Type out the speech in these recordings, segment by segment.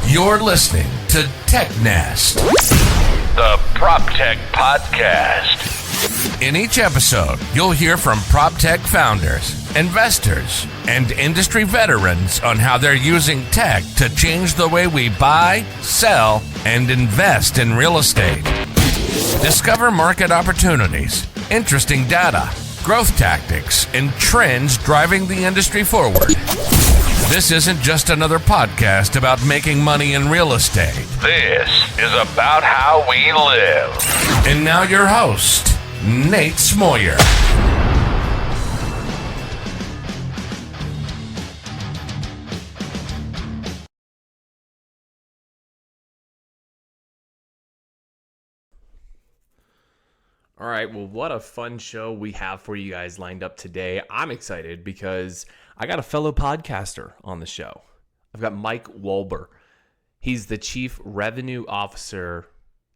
You're listening to Tech Nest, the Proptech podcast. In each episode, you'll hear from Proptech founders, investors, and industry veterans on how they're using tech to change the way we buy, sell, and invest in real estate. Discover market opportunities, interesting data, growth tactics, and trends driving the industry forward. This isn't just another podcast about making money in real estate. This is about how we live. And now your host, Nate Smoyer. All right, well, what a fun show we have for you guys lined up today. I'm excited because I got a fellow podcaster on the show. I've got Mike Wolber. He's the Chief Revenue Officer,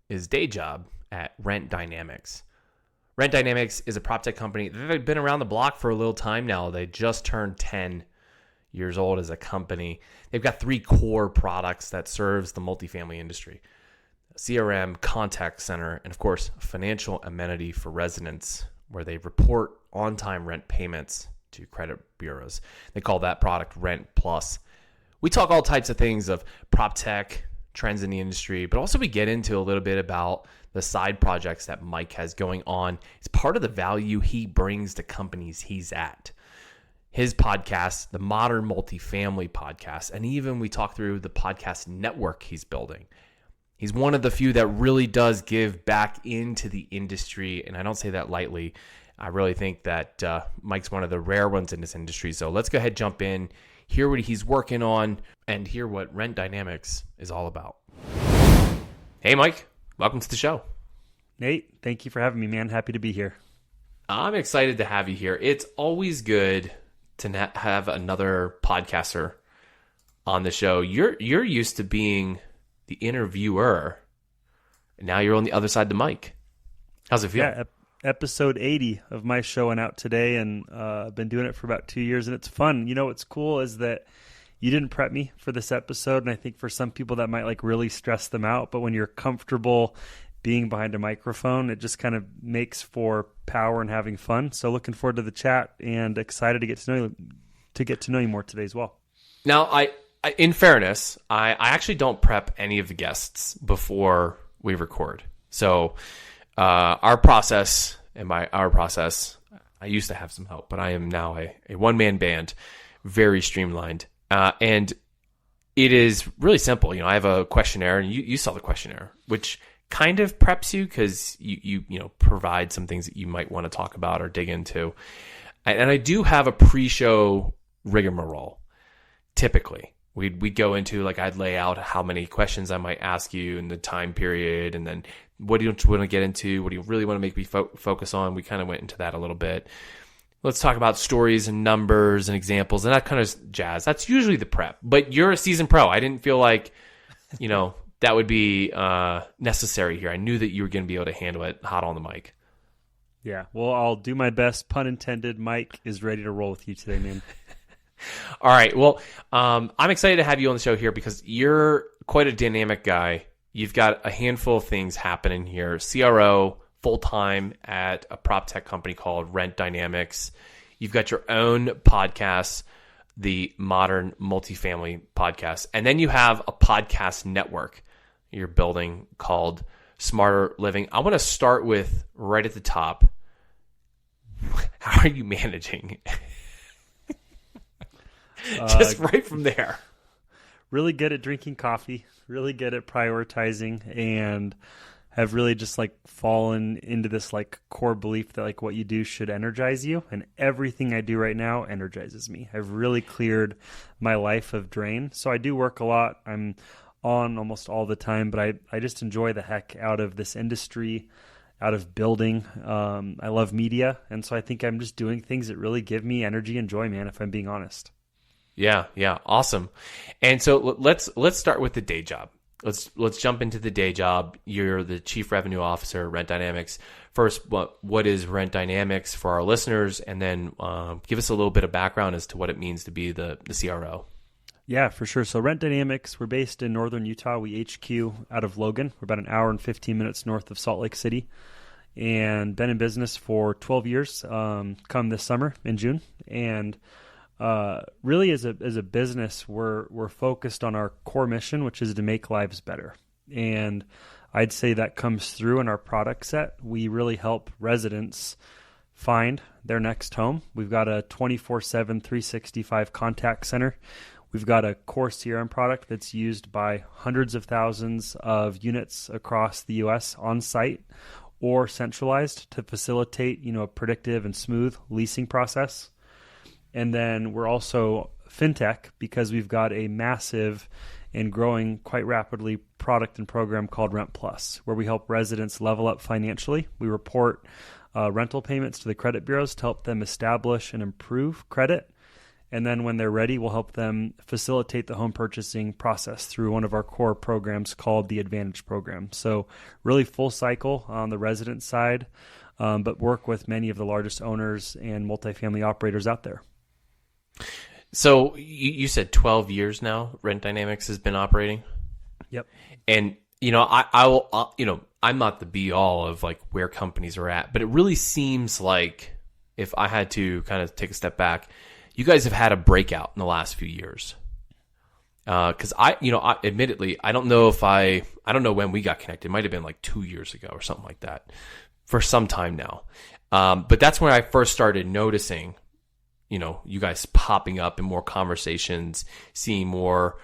his day job at Rent Dynamics. Rent Dynamics is a Proptech company. They've been around the block for a little time now. They just turned 10 years old as a company. They've got 3 core products that serves the multifamily industry: CRM, contact center, and of course, financial amenity for residents, where they report on-time rent payments to credit bureaus. They call that product RentPlus. We talk all types of things of Proptech, trends in the industry, but also we get into a little bit about the side projects that Mike has going on. It's part of the value he brings to companies he's at. His podcast, the Modern Multifamily podcast, and even we talk through the podcast network he's building. He's one of the few that really does give back into the industry, and I don't say that lightly. I really think that Mike's one of the rare ones in this industry. So let's go ahead, jump in, hear what he's working on, and hear what Rent Dynamics is all about. Hey, Mike. Welcome to the show. Nate, thank you for having me, man. Happy to be here. I'm excited to have you here. It's always good to have another podcaster on the show. You're used to being the interviewer, and now you're on the other side of the mic. How's it feel? Yeah, episode 80 of my show went out today, and I've been doing it for about 2 years, and it's fun. You know what's cool is that you didn't prep me for this episode, and I think for some people that might really stress them out, but when you're comfortable being behind a microphone, it just kind of makes for power and having fun. So looking forward to the chat and excited to get to know you more today as well. Now, in fairness, I actually don't prep any of the guests before we record. So our process, I used to have some help, but I am now a one-man band, very streamlined. And it is really simple. You know, I have a questionnaire, and you saw the questionnaire, which kind of preps you because you provide some things that you might want to talk about or dig into. And I do have a pre-show rigmarole, typically. We'd go into, like, I'd lay out how many questions I might ask you in the time period, and then what do you want to get into? What do you really want to make me focus on? We kind of went into that a little bit. Let's talk about stories and numbers and examples and that kind of jazz. That's usually the prep. But you're a seasoned pro. I didn't feel like, that would be necessary here. I knew that you were going to be able to handle it hot on the mic. Yeah, well, I'll do my best. Pun intended. Mike is ready to roll with you today, man. All right. Well, I'm excited to have you on the show here because you're quite a dynamic guy. You've got a handful of things happening here. CRO, full-time at a Proptech company called Rent Dynamics. You've got your own podcast, the Modern Multifamily podcast. And then you have a podcast network you're building called Smarter Living. I want to start with right at the top. How are you managing? Just right from there. Really good at drinking coffee, really good at prioritizing, and have really just fallen into this core belief that what you do should energize you, and everything I do right now energizes me. I've really cleared my life of drain. So I do work a lot. I'm on almost all the time, but I just enjoy the heck out of this industry, out of building. I love media, and so I think I'm just doing things that really give me energy and joy, man, if I'm being honest. Yeah, awesome. And so let's start with the day job. Let's jump into the day job. You're the Chief Revenue Officer at Rent Dynamics. First, what is Rent Dynamics for our listeners, and then give us a little bit of background as to what it means to be the CRO. Yeah, for sure. So Rent Dynamics, we're based in northern Utah. We HQ out of Logan. We're about an hour and 15 minutes north of Salt Lake City, and been in business for 12 years. Come this summer in June, and really as a business, we're focused on our core mission, which is to make lives better. And I'd say that comes through in our product set. We really help residents find their next home. We've got a 24/7, 365 contact center. We've got a core CRM product that's used by hundreds of thousands of units across the U.S. on site or centralized to facilitate, a predictive and smooth leasing process. And then we're also fintech because we've got a massive and growing quite rapidly product and program called RentPlus, where we help residents level up financially. We report rental payments to the credit bureaus to help them establish and improve credit. And then when they're ready, we'll help them facilitate the home purchasing process through one of our core programs called the Advantage Program. So really full cycle on the resident side, but work with many of the largest owners and multifamily operators out there. So you said 12 years now Rent Dynamics has been operating? Yep. And, I'm not the be all of like where companies are at, but it really seems like if I had to kind of take a step back, you guys have had a breakout in the last few years. Because admittedly, I don't know when we got connected. It might have been like 2 years ago or something like that, for some time now. But that's when I first started noticing, you guys popping up in more conversations, seeing more,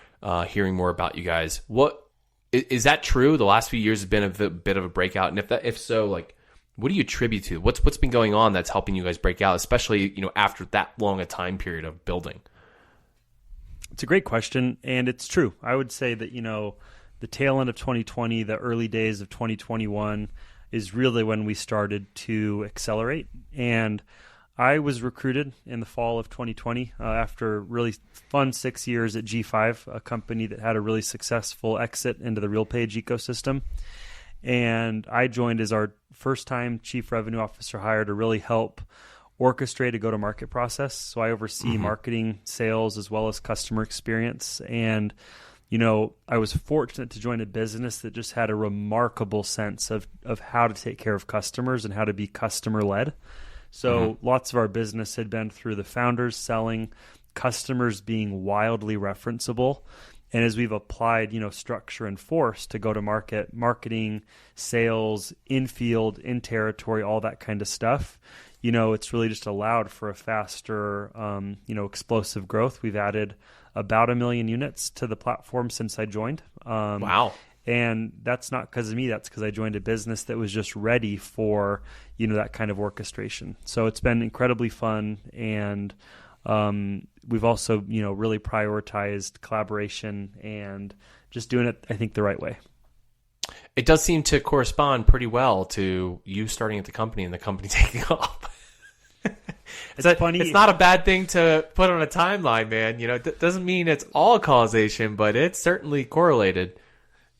hearing more about you guys. What is that true? The last few years have been a bit of a breakout, and if so, like, what do you attribute to? What's been going on that's helping you guys break out, especially after that long a time period of building? It's a great question, and it's true. I would say that the tail end of 2020, the early days of 2021 is really when we started to accelerate. And I was recruited in the fall of 2020 after a really fun 6 years at G5, a company that had a really successful exit into the RealPage ecosystem. And I joined as our first-time chief revenue officer hire to really help orchestrate a go-to-market process. So I oversee marketing, sales, as well as customer experience. And, I was fortunate to join a business that just had a remarkable sense of how to take care of customers and how to be customer-led. So lots of our business had been through the founders selling, customers being wildly referenceable. And as we've applied, structure and force to go to market, marketing, sales, in field, in territory, all that kind of stuff, it's really just allowed for a faster, explosive growth. We've added about 1 million units to the platform since I joined. Wow. And that's not because of me. That's because I joined a business that was just ready for, that kind of orchestration. So it's been incredibly fun. And we've also, really prioritized collaboration and just doing it, I think, the right way. It does seem to correspond pretty well to you starting at the company and the company taking off. It's funny. It's not a bad thing to put on a timeline, man. It doesn't mean it's all causation, but it's certainly correlated.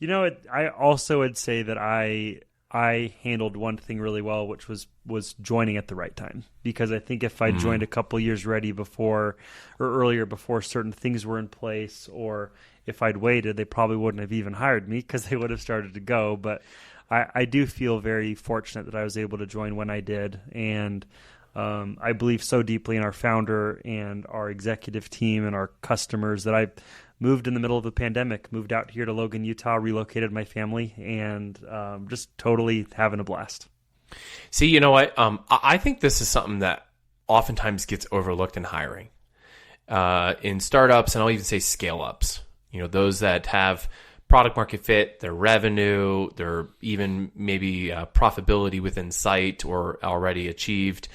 I also would say that I handled one thing really well, which was joining at the right time. Because I think if I joined a couple years earlier before certain things were in place, or if I'd waited, they probably wouldn't have even hired me because they would have started to go. But I do feel very fortunate that I was able to join when I did. And I believe so deeply in our founder and our executive team and our customers that I moved in the middle of the pandemic, moved out here to Logan, Utah, relocated my family, and just totally having a blast. See, you know what? I think this is something that oftentimes gets overlooked in hiring. In startups, and I'll even say scale-ups, those that have product market fit, their revenue, their even maybe profitability within sight or already achieved.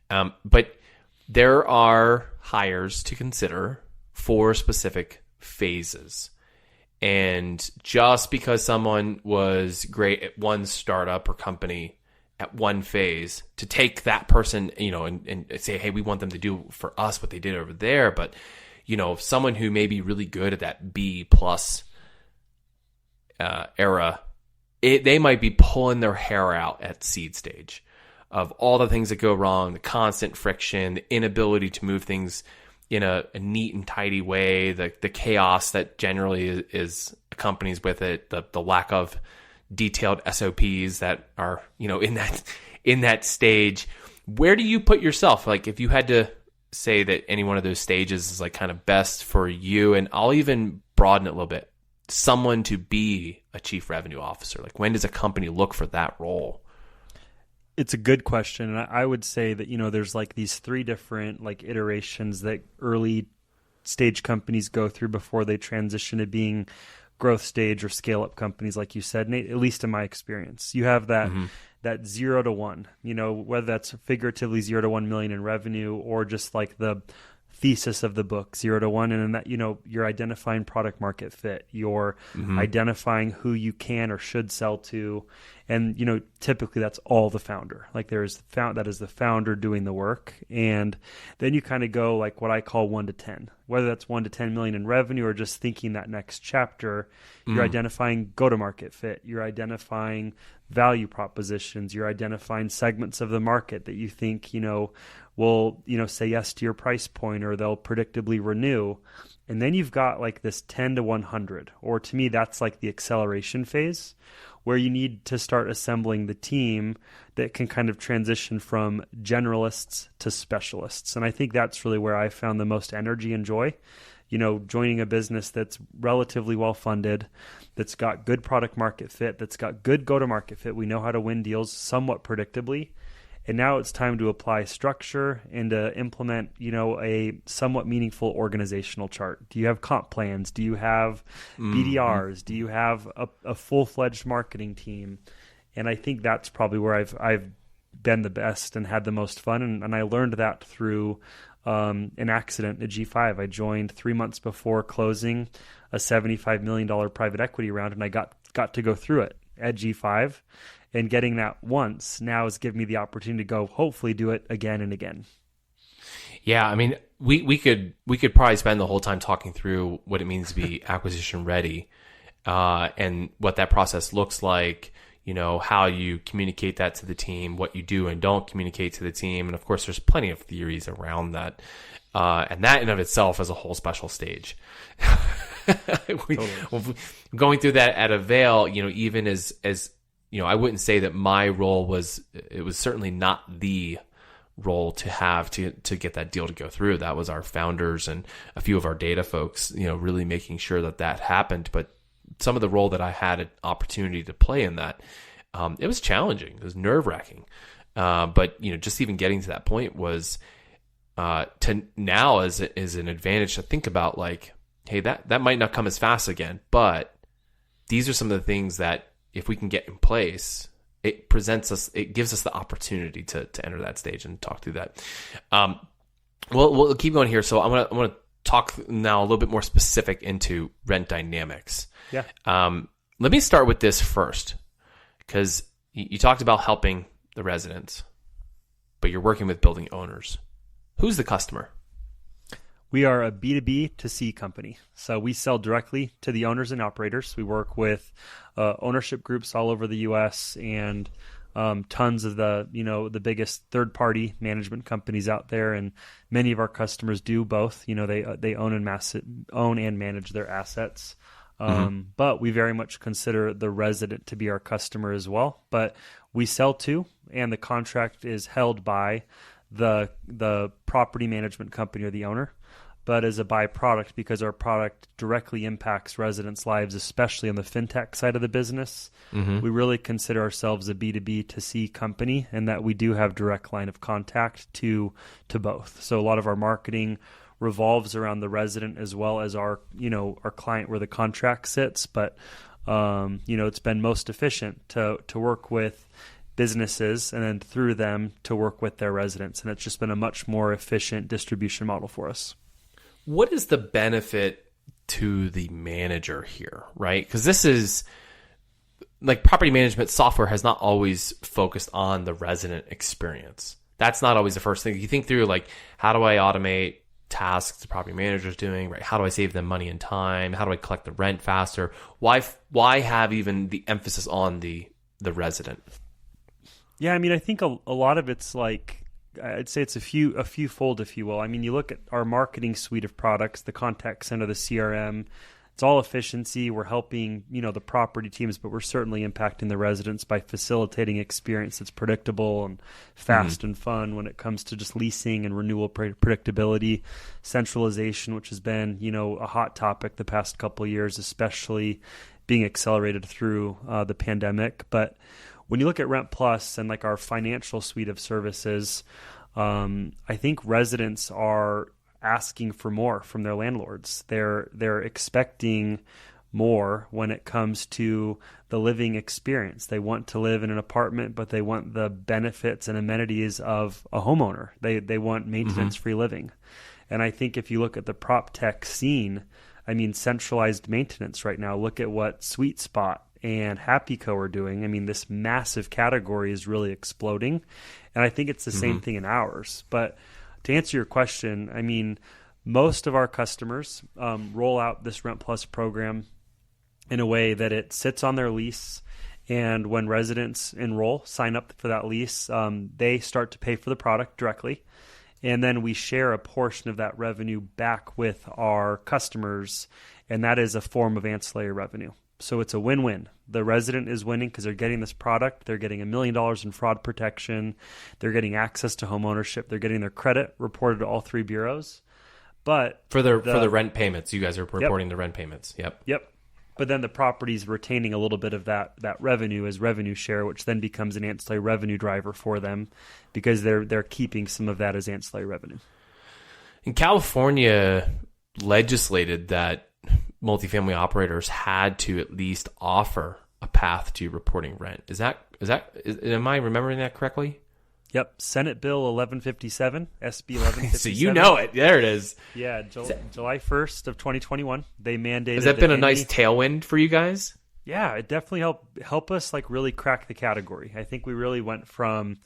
But there are hires to consider for specific phases. And just because someone was great at one startup or company at one phase, to take that person, and say, hey, we want them to do for us what they did over there. But, someone who may be really good at that B plus era, they might be pulling their hair out at seed stage of all the things that go wrong, the constant friction, the inability to move things in a neat and tidy way, the chaos that generally is accompanies with it, the lack of detailed SOPs that are, in that stage. Where do you put yourself? Like, if you had to say that any one of those stages is like kind of best for you, and I'll even broaden it a little bit, someone to be a chief revenue officer, like when does a company look for that role? It's a good question. And I would say that, there's like these 3 different like iterations that early stage companies go through before they transition to being growth stage or scale up companies, like you said, Nate, at least in my experience. You have that that 0 to 1, whether that's figuratively 0 to 1 million in revenue or just like the thesis of the book, 0 to 1. And in that, you're identifying product market fit, you're identifying who you can or should sell to. And, typically that's all the founder. Like that is the founder doing the work. And then you kind of go like what I call 1 to 10, whether that's 1 to 10 million in revenue or just thinking that next chapter, you're identifying go-to-market fit. You're identifying value propositions. You're identifying segments of the market that you think, will, say yes to your price point or they'll predictably renew. And then you've got like this 10 to 100, or to me, that's like the acceleration phase where you need to start assembling the team that can kind of transition from generalists to specialists. And I think that's really where I found the most energy and joy, joining a business that's relatively well-funded, that's got good product market fit, that's got good go-to-market fit. We know how to win deals somewhat predictably. And now it's time to apply structure and to implement, a somewhat meaningful organizational chart. Do you have comp plans? Do you have BDRs? Do you have a full-fledged marketing team? And I think that's probably where I've been the best and had the most fun. And I learned that through an accident at G5. I joined 3 months before closing a $75 million private equity round, and I got to go through it at G5. And getting that once now has given me the opportunity to go hopefully do it again and again. Yeah, I mean, we could probably spend the whole time talking through what it means to be acquisition ready, and what that process looks like. How you communicate that to the team, what you do and don't communicate to the team, and of course, there's plenty of theories around that, and that in of itself is a whole special stage. Going through that at Avail, even as I wouldn't say that my role was certainly not the role to have to get that deal to go through. That was our founders and a few of our data folks, really making sure that happened. But some of the role that I had an opportunity to play in that, it was challenging. It was nerve-wracking. But, just even getting to that point was to now is an advantage to think about, like, hey, that might not come as fast again, but these are some of the things that if we can get in place, it gives us the opportunity to enter that stage and talk through that. We'll keep going here. So I'm gonna talk now a little bit more specific into rent dynamics. Yeah. Let me start with this first, because you talked about helping the residents, but you're working with building owners. Who's the customer? We are a B2B to C company. So we sell directly to the owners and operators. We work with ownership groups all over the U.S. and tons of the biggest third-party management companies out there. And many of our customers do both. They own and manage their assets. But we very much consider the resident to be our customer as well. But we sell to, and the contract is held by the property management company or the owner. But as a byproduct, because our product directly impacts residents' lives, especially on the fintech side of the business, we really consider ourselves a B2B to C company, and that we do have direct line of contact to both. So a lot of our marketing revolves around the resident as well as our client where the contract sits. But it's been most efficient to work with businesses and then through them to work with their residents, and it's just been a much more efficient distribution model for us. What is the benefit to the manager here, right? Because this is like property management software has not always focused on the resident experience. That's not always the first thing. You think through, like, how do I automate tasks the property manager is doing, right? How do I save them money and time? How do I collect the rent faster? Why have even the emphasis on the resident? Yeah, I mean, I think a lot of it's like I'd say it's a few fold, if you will. I mean, you look at our marketing suite of products, the contact center, the CRM. It's all efficiency. We're helping, the property teams, but we're certainly impacting the residents by facilitating experience that's predictable and fast and fun when it comes to just leasing and renewal predictability, centralization, which has been, a hot topic the past couple of years, especially being accelerated through the pandemic. But when you look at RentPlus and like our financial suite of services, I think residents are asking for more from their landlords. They're expecting more when it comes to the living experience. They want to live in an apartment, but they want the benefits and amenities of a homeowner. They want maintenance-free living. And I think if you look at the Proptech scene, I mean, centralized maintenance right now, look at what Sweet Spot and Happy Co are doing. I mean, this massive category is really exploding. And I think it's the same thing in ours. But to answer your question, I mean, most of our customers roll out this RentPlus program in a way that it sits on their lease. And when residents sign up for that lease, they start to pay for the product directly. And then we share a portion of that revenue back with our customers. And that is a form of ancillary revenue. So it's a win-win. The resident is winning because they're getting this product. They're getting $1 million in fraud protection. They're getting access to home ownership. They're getting their credit reported to all three bureaus. But for the rent payments, you guys are reporting the rent payments. Yep. But then the property's retaining a little bit of that revenue as revenue share, which then becomes an ancillary revenue driver for them because they're keeping some of that as ancillary revenue. In California, legislated that multifamily operators had to at least offer a path to reporting rent. Am I remembering that correctly? Yep. Senate Bill 1157, SB 1157. So you know it. There it is. Yeah. July 1st of 2021, they mandated. Has that been a nice tailwind for you guys? Yeah, it definitely help us like really crack the category. I think we really went from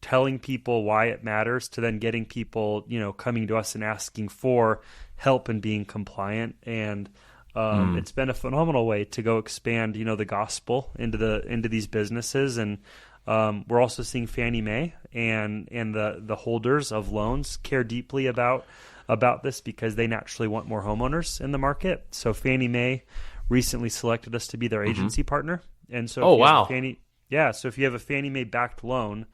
telling people why it matters to then getting people, coming to us and asking for help in being compliant. And it's been a phenomenal way to go expand, the gospel into these businesses. And we're also seeing Fannie Mae and the holders of loans care deeply about this because they naturally want more homeowners in the market. So Fannie Mae recently selected us to be their agency partner. And so so if you have a Fannie Mae backed loan,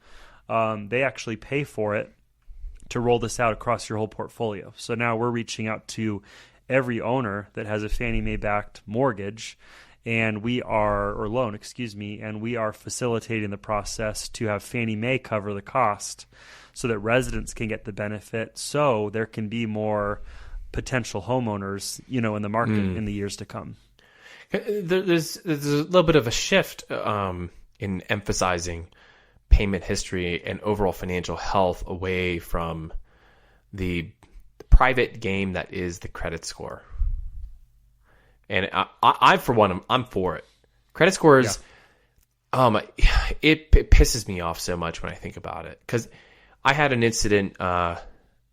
they actually pay for it to roll this out across your whole portfolio. So now we're reaching out to every owner that has a Fannie Mae backed mortgage and we are facilitating the process to have Fannie Mae cover the cost so that residents can get the benefit so there can be more potential homeowners, in the market in the years to come. There's a little bit of a shift in emphasizing payment history and overall financial health away from the private game that is the credit score. And I for one, I'm for it. Credit scores, it pisses me off so much when I think about it. Because I had an incident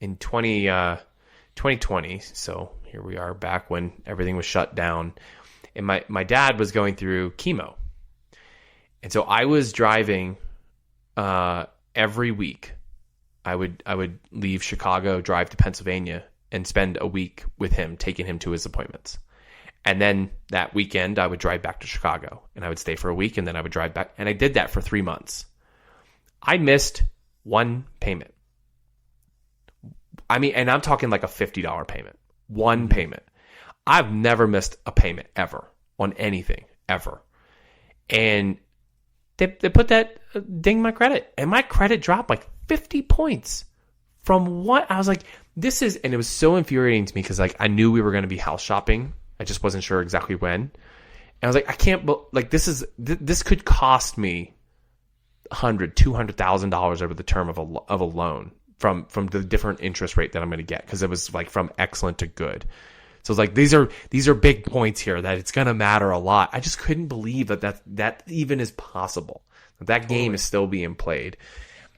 in 2020, so here we are back when everything was shut down. And my dad was going through chemo. And so I was driving every week. I would leave Chicago, drive to Pennsylvania, and spend a week with him, taking him to his appointments. And then that weekend, I would drive back to Chicago, and I would stay for a week, and then I would drive back. And I did that for 3 months. I missed one payment. I mean, and I'm talking like a $50 payment. One payment. I've never missed a payment ever on anything, ever. And they put that ding my credit, and my credit dropped like 50 points from what I was like, and it was so infuriating to me because like I knew we were going to be house shopping. I just wasn't sure exactly when. And I was like, I can't, this could cost me $100,000, $200,000 over the term of a loan from the different interest rate that I'm going to get. Cause it was like from excellent to good. So it's like, these are big points here that it's going to matter a lot. I just couldn't believe that even is possible. That game is still being played.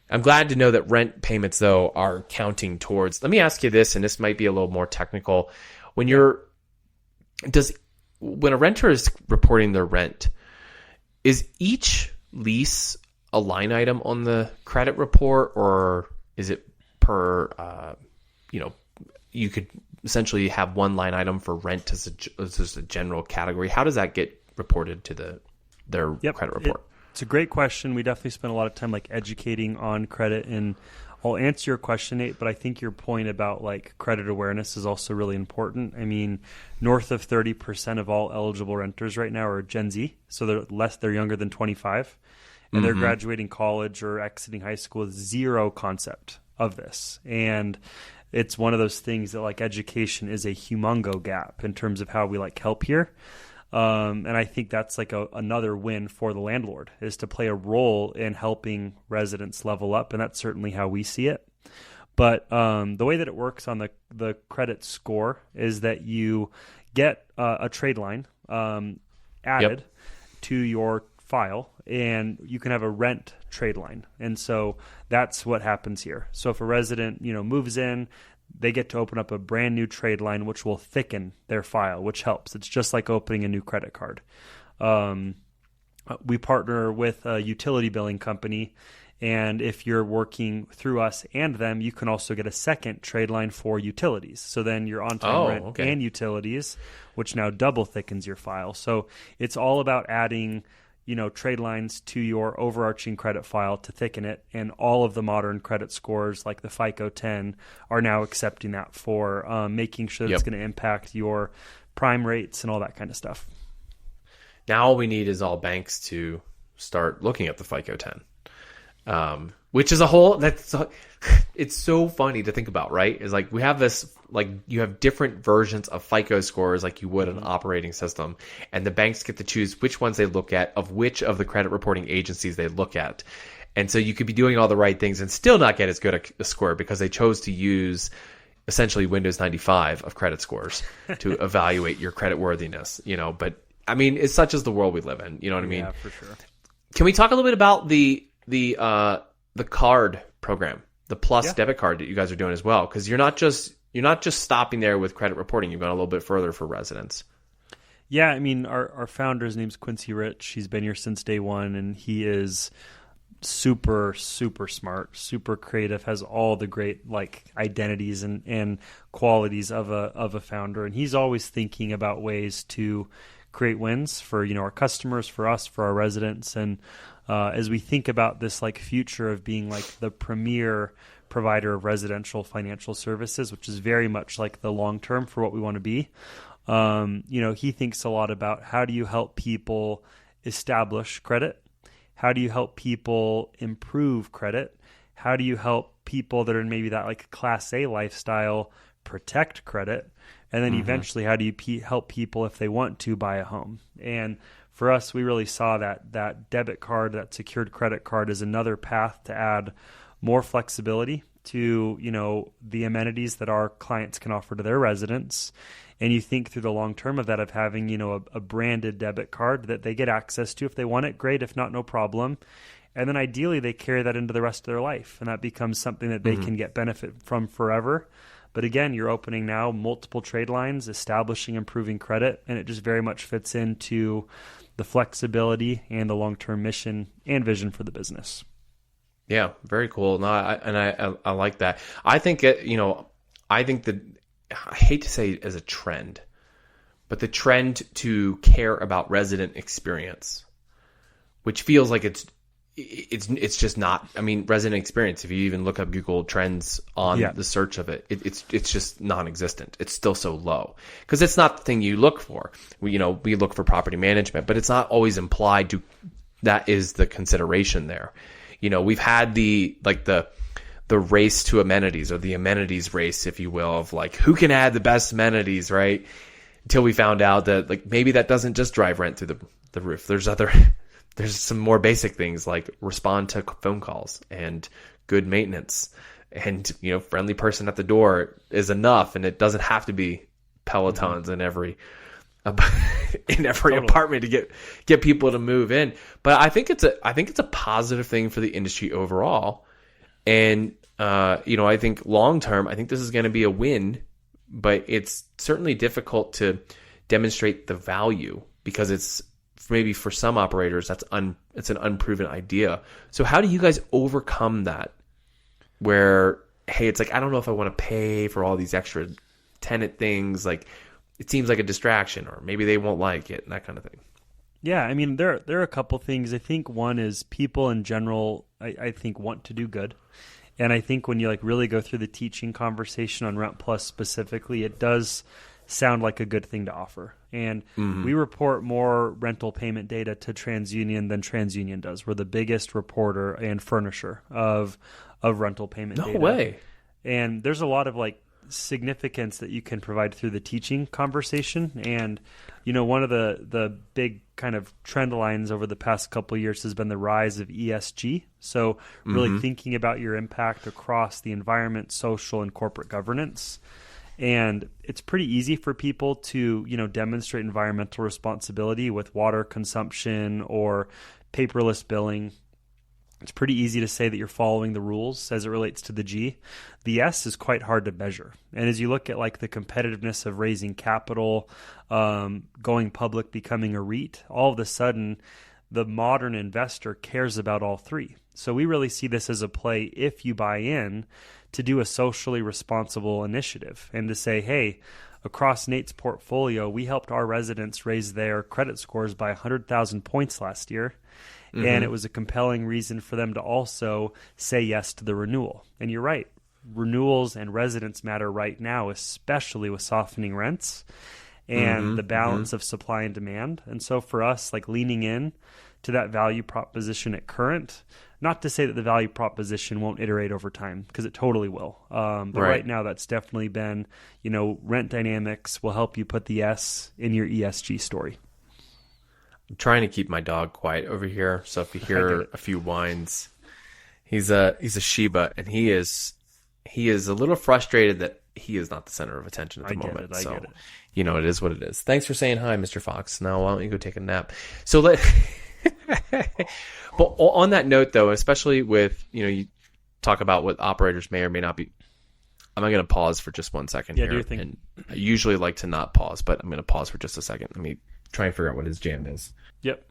I'm glad to know that rent payments though are counting towards, let me ask you this, and this might be a little more technical. When a renter is reporting their rent, is each lease a line item on the credit report, or Is it per, you could essentially have one line item for rent as just a general category. How does that get reported to their credit report? It's a great question. We definitely spend a lot of time educating on credit, and I'll answer your question, Nate, but I think your point about credit awareness is also really important. I mean, north of 30% of all eligible renters right now are Gen Z, so they're younger than 25, and they're graduating college or exiting high school with zero concept of this. And it's one of those things that education is a humongo gap in terms of how we help here. And I think that's another win for the landlord, is to play a role in helping residents level up. And that's certainly how we see it. But the way that it works on the credit score is that you get a trade line added to your file, and you can have a rent trade line. And so that's what happens here. So if a resident, moves in, they get to open up a brand new trade line, which will thicken their file, which helps. It's just like opening a new credit card. We partner with a utility billing company, and if you're working through us and them, you can also get a second trade line for utilities. So then you're on time rent and utilities, which now double thickens your file. So it's all about adding trade lines to your overarching credit file to thicken it. And all of the modern credit scores, like the FICO 10, are now accepting that for making sure that it's going to impact your prime rates and all that kind of stuff. Now all we need is all banks to start looking at the FICO 10, which is it's so funny to think about, right? Is we have this, you have different versions of FICO scores like you would an operating system, and the banks get to choose which ones they look at, of which of the credit reporting agencies they look at. And so you could be doing all the right things and still not get as good a score because they chose to use essentially Windows 95 of credit scores to evaluate your credit worthiness, but I mean, it's such as the world we live in, you know what I mean? Yeah, for sure. Can we talk a little bit about the card program, the Plus debit card that you guys are doing as well? Because you're not just stopping there with credit reporting. You've gone a little bit further for residents. Yeah, I mean, our founder's name's Quincy Rich. He's been here since day one, and he is super, super smart, super creative, has all the great identities and qualities of a founder. And he's always thinking about ways to create wins for our customers, for us, for our residents. And as we think about this future of being the premier provider of residential financial services, which is very much the long term for what we want to be, he thinks a lot about how do you help people establish credit? How do you help people improve credit? How do you help people that are in maybe that Class A lifestyle protect credit? And then eventually, how do you help people if they want to buy a home? And for us, we really saw that debit card, that secured credit card, as another path to add more flexibility to the amenities that our clients can offer to their residents. And you think through the long term of that, of having a branded debit card that they get access to if they want it, great. If not, no problem. And then ideally, they carry that into the rest of their life, and that becomes something that they can get benefit from forever. But again, you're opening now multiple trade lines, establishing, improving credit, and it just very much fits into the flexibility and the long-term mission and vision for the business. Yeah, very cool. No, I like that. I think I hate to say it as a trend, but the trend to care about resident experience, which feels like it's just not. I mean, resident experience, if you even look up Google Trends on the search of it, it's just non-existent. It's still so low because it's not the thing you look for. We look for property management, but it's not always implied to that is the consideration there. We've had the race to amenities, or the amenities race, if you will, of who can add the best amenities, right? Until we found out that maybe that doesn't just drive rent through the roof. There's some more basic things like respond to phone calls and good maintenance, and friendly person at the door is enough, and it doesn't have to be Pelotons in every apartment to get people to move in. But I think it's a positive thing for the industry overall. And I think long term, I think this is going to be a win, but it's certainly difficult to demonstrate the value because it's maybe for some operators it's an unproven idea. So how do you guys overcome that where, hey, it's like, I don't know if I want to pay for all these extra tenant things. Like, it seems like a distraction, or maybe they won't like it, and that kind of thing. Yeah, I mean, there are a couple things. I think one is people in general, I think, want to do good. And I think when you like really go through the teaching conversation on RentPlus specifically, it does sound like a good thing to offer. And we report more rental payment data to TransUnion than TransUnion does. We're the biggest reporter and furnisher of rental payment data. No way. And there's a lot of like significance that you can provide through the teaching conversation. And one of the big kind of trend lines over the past couple of years has been the rise of ESG. So really thinking about your impact across the environment, social, and corporate governance. And it's pretty easy for people to, demonstrate environmental responsibility with water consumption or paperless billing. It's pretty easy to say that you're following the rules as it relates to the G. The S is quite hard to measure. And as you look at like the competitiveness of raising capital, going public, becoming a REIT, all of a sudden the modern investor cares about all three. So we really see this as a play, if you buy in, to do a socially responsible initiative and to say, hey, across Nate's portfolio, we helped our residents raise their credit scores by 100,000 points last year. And it was a compelling reason for them to also say yes to the renewal. And you're right. Renewals and residents matter right now, especially with softening rents and the balance of supply and demand. And so for us, like leaning in to that value proposition at current, not to say that the value proposition won't iterate over time, because it totally will. But right now, that's definitely been, rent dynamics will help you put the S in your ESG story. I'm trying to keep my dog quiet over here, so if you hear a few whines, he's a Shiba, and he is a little frustrated that he is not the center of attention at the moment. I get it. It is what it is. Thanks for saying hi, Mr. Fox. Now why don't you go take a nap? So but on that note, though, especially with you talk about what operators may or may not be. I'm going to pause for just 1 second here. Do your thing. And I usually like to not pause, but I'm going to pause for just a second. Let me try and figure out what his jam is. Yep.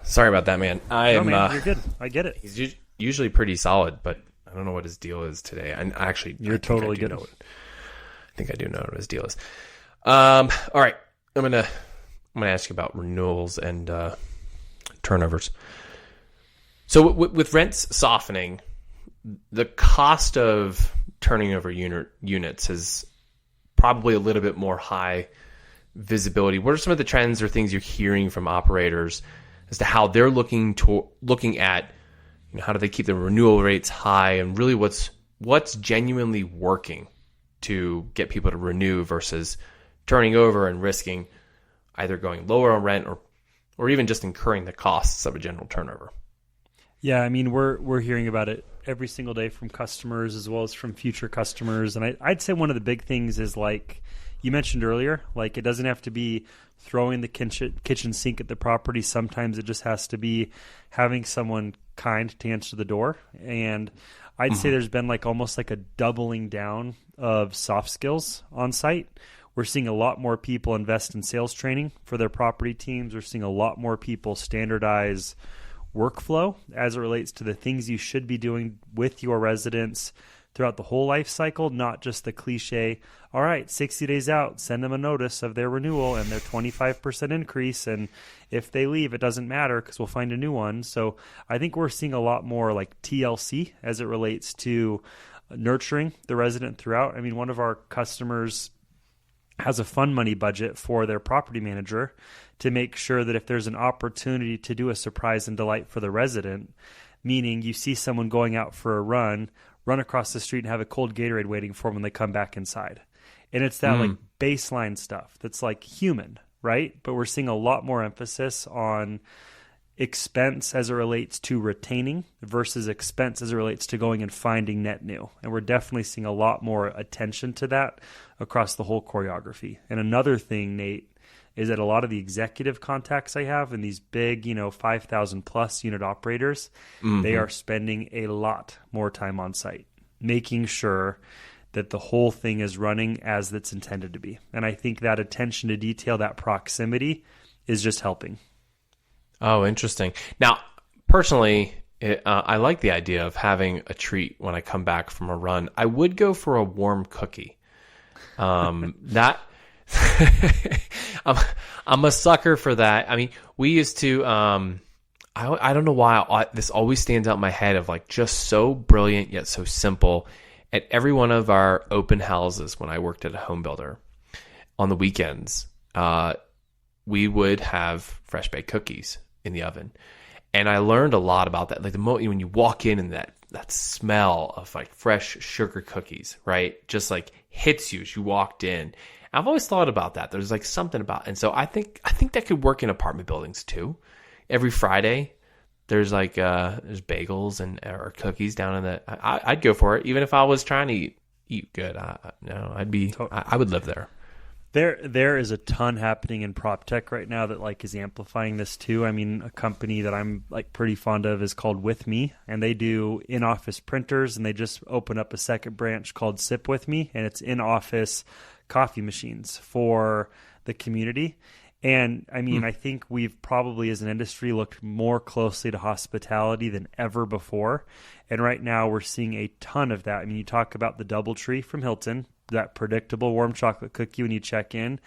Sorry about that, man. You're good. I get it. He's usually pretty solid, but I don't know what his deal is today. You're totally good. I think I do know what his deal is. All right, I'm gonna ask you about renewals and turnovers. So with rents softening, the cost of turning over units is probably a little bit more high visibility. What are some of the trends or things you're hearing from operators as to how they're looking at, how do they keep the renewal rates high, and really what's genuinely working to get people to renew versus turning over and risking either going lower on rent or even just incurring the costs of a general turnover? Yeah, I mean, we're hearing about it every single day from customers as well as from future customers. And I'd say one of the big things is, like you mentioned earlier, like it doesn't have to be throwing the kitchen sink at the property. Sometimes it just has to be having someone kind to answer the door. And I'd say there's been like almost like a doubling down of soft skills on site. We're seeing a lot more people invest in sales training for their property teams. We're seeing a lot more people standardize workflow as it relates to the things you should be doing with your residents throughout the whole life cycle, not just the cliche, all right, 60 days out, send them a notice of their renewal and their 25% increase. And if they leave, it doesn't matter because we'll find a new one. So I think we're seeing a lot more like TLC as it relates to nurturing the resident throughout. I mean, one of our customers has a fund money budget for their property manager to make sure that if there's an opportunity to do a surprise and delight for the resident, meaning you see someone going out for a run across the street and have a cold Gatorade waiting for them when they come back inside. And it's that like baseline stuff that's like human, right? But we're seeing a lot more emphasis on expense as it relates to retaining versus expense as it relates to going and finding net new. And we're definitely seeing a lot more attention to that across the whole choreography. And another thing, Nate, is that a lot of the executive contacts I have in these big, 5,000 plus unit operators, they are spending a lot more time on site, making sure that the whole thing is running as it's intended to be. And I think that attention to detail, that proximity is just helping. Oh, interesting. Now, personally, I like the idea of having a treat when I come back from a run. I would go for a warm cookie. That I'm a sucker for that. I mean, we used to. I don't know why this always stands out in my head of like just so brilliant yet so simple. At every one of our open houses when I worked at a home builder on the weekends, we would have fresh baked cookies in the oven. And I learned a lot about that. Like the moment when you walk in and that smell of like fresh sugar cookies, right? Just like hits you as you walked in. I've always thought about that. There's like something about, and so I think that could work in apartment buildings too. Every Friday, there's like there's bagels or cookies down in the. I'd go for it, even if I was trying to eat good. I would live there. There is a ton happening in Proptech right now that like is amplifying this too. I mean, a company that I'm like pretty fond of is called With Me, and they do in-office printers, and they just opened up a second branch called Sip With Me, and it's in-office coffee machines for the community. And I mean, I think we've probably as an industry looked more closely to hospitality than ever before. And right now we're seeing a ton of that. I mean, you talk about the DoubleTree from Hilton, that predictable warm chocolate cookie when you check in.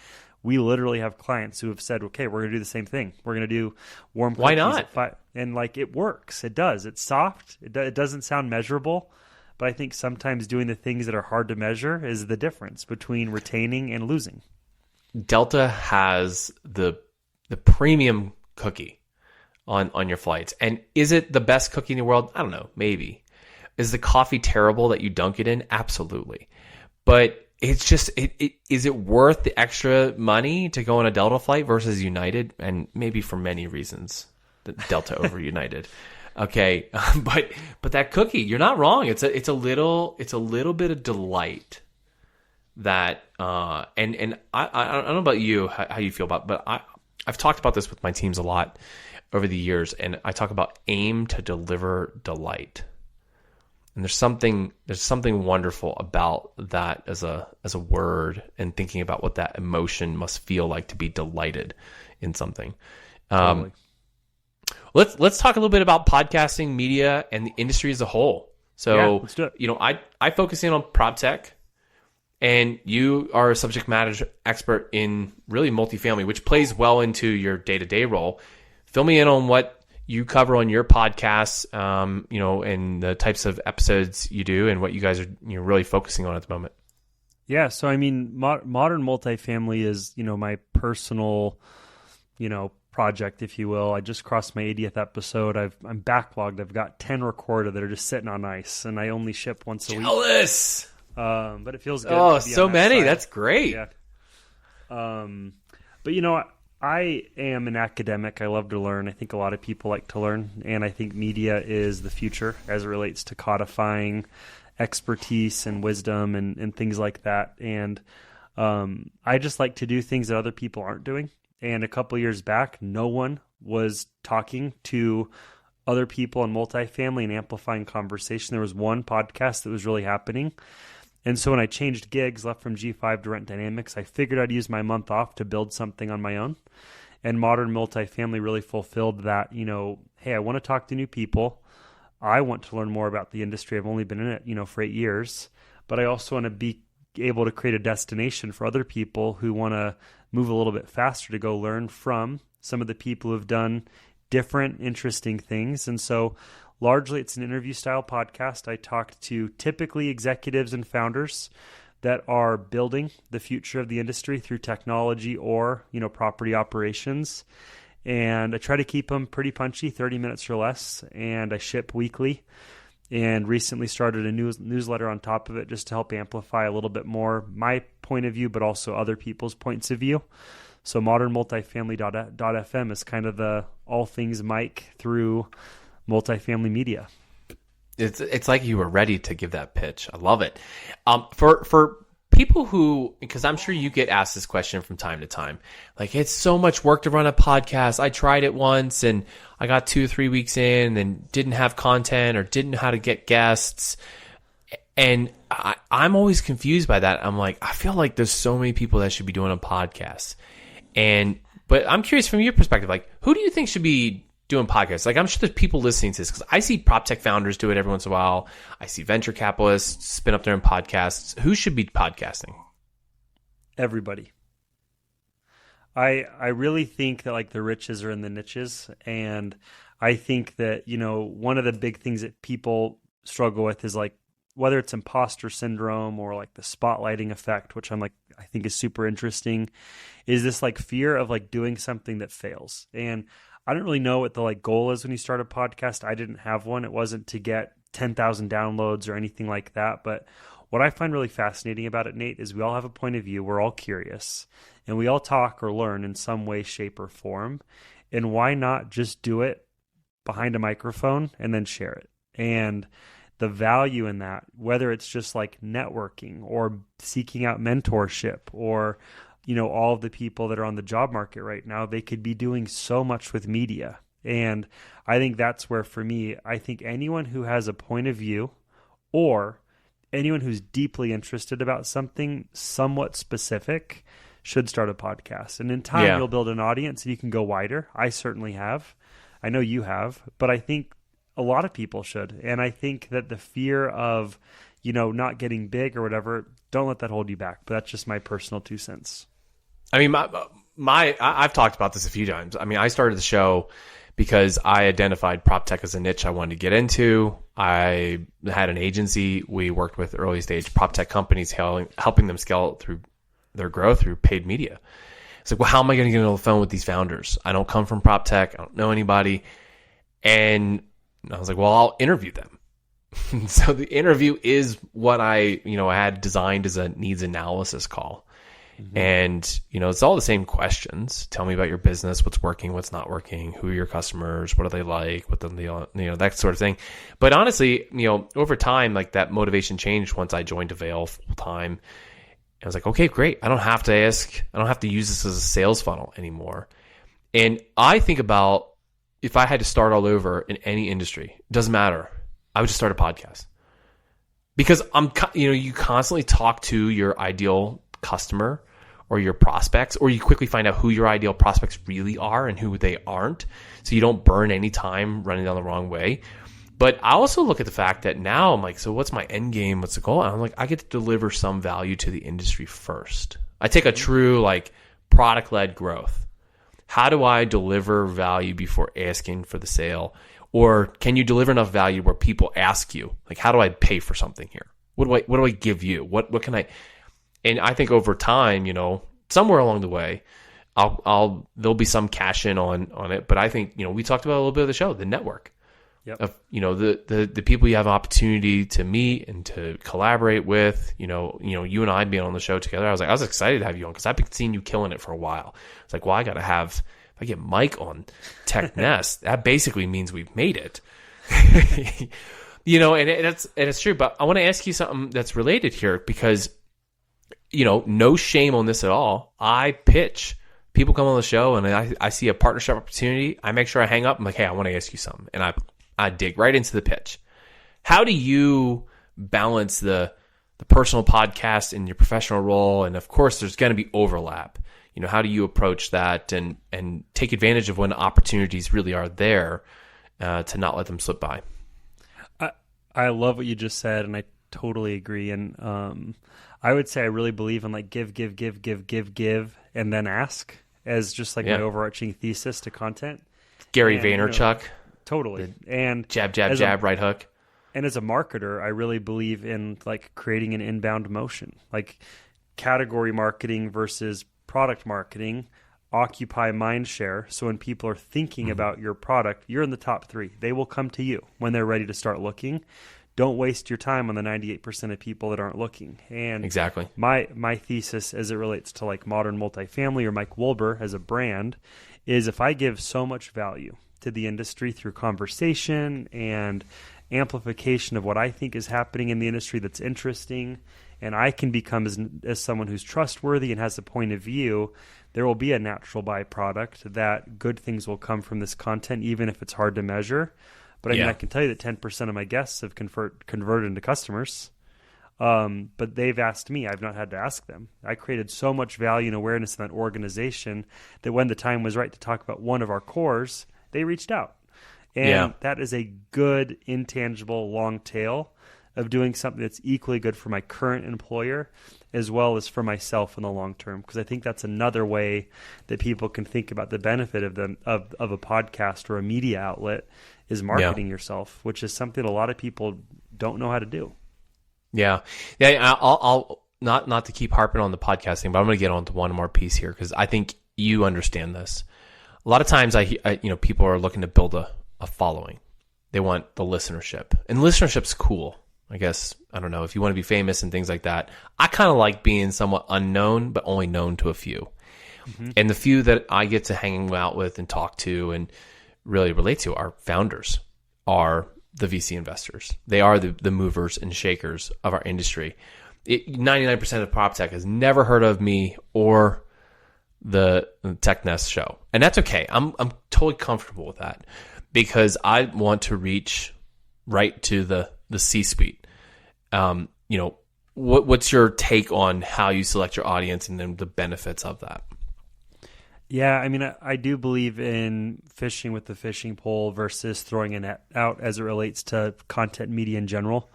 We literally have clients who have said, okay, we're going to do the same thing. We're going to do warm cookies. Why not? At 5. And like it works. It does. It's soft. It doesn't sound measurable. But I think sometimes doing the things that are hard to measure is the difference between retaining and losing. Delta has the premium cookie on your flights. And is it the best cookie in the world? I don't know. Maybe. Is the coffee terrible that you dunk it in? Absolutely. But it's just, is it worth the extra money to go on a Delta flight versus United? And maybe for many reasons, the Delta over United. Okay, but that cookie, you're not wrong. It's a little bit of delight that and I don't know about you how you feel about, but I've talked about this with my teams a lot over the years, and I talk about aim to deliver delight. And there's something wonderful about that as a word, and thinking about what that emotion must feel like to be delighted in something. Totally. Let's talk a little bit about podcasting, media, and the industry as a whole. So, yeah, let's do it. I focus in on Proptech, and you are a subject matter expert in really multifamily, which plays well into your day-to-day role. Fill me in on what you cover on your podcasts, and the types of episodes you do, and what you guys are really focusing on at the moment. Yeah, so I mean, modern multifamily is my personal project, if you will. I just crossed my 80th episode. I'm backlogged. I've got 10 recorded that are just sitting on ice, and I only ship once a week. Jealous! But it feels good. Oh, so many. Side. That's great. Yeah. But I am an academic. I love to learn. I think a lot of people like to learn, and I think media is the future as it relates to codifying expertise and wisdom and things like that. And I just like to do things that other people aren't doing. And a couple years back, no one was talking to other people in multifamily and amplifying conversation. There was one podcast that was really happening. And so when I changed gigs, left from G5 to Rent Dynamics, I figured I'd use my month off to build something on my own. And Modern Multifamily really fulfilled that, hey, I want to talk to new people. I want to learn more about the industry. I've only been in it, for 8 years. But I also want to be able to create a destination for other people who want to move a little bit faster to go learn from some of the people who've done different, interesting things. And so largely it's an interview style podcast. I talk to typically executives and founders that are building the future of the industry through technology or, property operations. And I try to keep them pretty punchy, 30 minutes or less. And I ship weekly and recently started a newsletter on top of it just to help amplify a little bit more my point of view, but also other people's points of view. So modernmultifamily.fm is kind of the all things Mike through multifamily media. It's like you were ready to give that pitch. I love it. For people who, because I'm sure you get asked this question from time to time, like, it's so much work to run a podcast. I tried it once and I got 2 or 3 weeks in and didn't have content or didn't know how to get guests. And I'm always confused by that. I'm like, I feel like there's so many people that should be doing a podcast. But I'm curious from your perspective, like, who do you think should be doing podcasts? Like, I'm sure there's people listening to this because I see Proptech founders do it every once in a while. I see venture capitalists spin up their own podcasts. Who should be podcasting? Everybody. I really think that, like, the riches are in the niches. And I think that, one of the big things that people struggle with is, like, whether it's imposter syndrome or like the spotlighting effect, which I think is super interesting, is this like fear of like doing something that fails. And I don't really know what the like goal is when you start a podcast. I didn't have one. It wasn't to get 10,000 downloads or anything like that. But what I find really fascinating about it, Nate, is we all have a point of view. We're all curious and we all talk or learn in some way, shape, or form. And why not just do it behind a microphone and then share it? And the value in that, whether it's just like networking or seeking out mentorship or, all of the people that are on the job market right now, they could be doing so much with media. And I think that's where, for me, I think anyone who has a point of view or anyone who's deeply interested about something somewhat specific should start a podcast. And in time, you'll build an audience and you can go wider. I certainly have. I know you have, but I think a lot of people should. And I think that the fear of, not getting big or whatever, don't let that hold you back. But that's just my personal 2 cents. I mean, I've talked about this a few times. I mean, I started the show because I identified Proptech as a niche I wanted to get into. I had an agency. We worked with early stage Proptech companies, helping them scale through their growth through paid media. It's like, well, how am I going to get on the phone with these founders? I don't come from Proptech. I don't know anybody. And I was like, well, I'll interview them. So the interview is what I had designed as a needs analysis call. Mm-hmm. And, it's all the same questions. Tell me about your business, what's working, what's not working, who are your customers, what are they like, what that sort of thing. But honestly, over time, like, that motivation changed once I joined Avail full time. I was like, okay, great. I don't have to use this as a sales funnel anymore. And I think about, if I had to start all over in any industry, it doesn't matter. I would just start a podcast. Because you constantly talk to your ideal customer or your prospects, or you quickly find out who your ideal prospects really are and who they aren't. So you don't burn any time running down the wrong way. But I also look at the fact that now I'm like, so what's my end game? What's the goal? And I'm like, I get to deliver some value to the industry first. I take a true like product-led growth. How do I deliver value before asking for the sale? Or can you deliver enough value where people ask you, like, how do I pay for something here? What do I give you? What can I? And I think over time, somewhere along the way, there'll be some cash in on it. But I think, we talked about a little bit of the show, the network. Yep. of, the people you have an opportunity to meet and to collaborate with, you and I being on the show together. I was excited to have you on because I've been seeing you killing it for a while. It's like, well, I get Mike on Tech Nest, that basically means we've made it. And it's true. But I want to ask you something that's related here because, no shame on this at all. I pitch. People come on the show and I see a partnership opportunity. I make sure I hang up. I'm like, hey, I want to ask you something. And I dig right into the pitch. How do you balance the personal podcast and your professional role? And of course, there's going to be overlap. How do you approach that and take advantage of when opportunities really are there to not let them slip by? I love what you just said, and I totally agree. And I would say I really believe in like give, and then ask as just like my overarching thesis to content. Gary Vaynerchuk. Totally. And jab, right hook. And as a marketer, I really believe in like creating an inbound motion, like category marketing versus product marketing. Occupy mind share. So when people are thinking about your product, you're in the top 3. They will come to you when they're ready to start looking. Don't waste your time on the 98% of people that aren't looking. And exactly my thesis as it relates to like modern multifamily or Mike Wolber as a brand is if I give so much value to the industry through conversation and amplification of what I think is happening in the industry that's interesting, and I can become as someone who's trustworthy and has a point of view, there will be a natural byproduct that good things will come from this content, even if it's hard to measure. But I mean, I can tell you that 10% of my guests have converted into customers. But they've asked me. I've not had to ask them. I created so much value and awareness in that organization that when the time was right to talk about one of our cores, they reached out. And that is a good, intangible, long tail of doing something that's equally good for my current employer as well as for myself in the long term. Because I think that's another way that people can think about the benefit of a podcast or a media outlet is marketing yourself, which is something a lot of people don't know how to do. Yeah. I'll not to keep harping on the podcasting, but I'm going to get on to one more piece here because I think you understand this. A lot of times, people are looking to build a following. They want the listenership, and listenership's cool. I guess, I don't know, if you want to be famous and things like that. I kind of like being somewhat unknown, but only known to a few. Mm-hmm. And the few that I get to hang out with and talk to and really relate to are founders, are the VC investors. They are the movers and shakers of our industry. 99% of Proptech has never heard of me or the Tech Nest show. And that's okay. I'm totally comfortable with that because I want to reach right to the C-suite. What's your take on how you select your audience and then the benefits of that? Yeah, I mean, I do believe in fishing with the fishing pole versus throwing a net out as it relates to content media in general.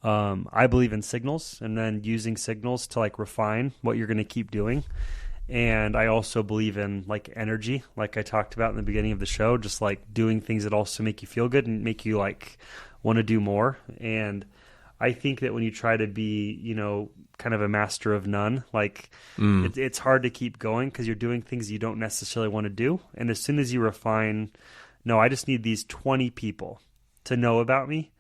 I believe in signals and then using signals to like refine what you're going to keep doing. And I also believe in like energy, like I talked about in the beginning of the show, just like doing things that also make you feel good and make you like want to do more. And I think that when you try to be, kind of a master of none, like it's hard to keep going because you're doing things you don't necessarily want to do. And as soon as you refine, no, I just need these 20 people to know about me.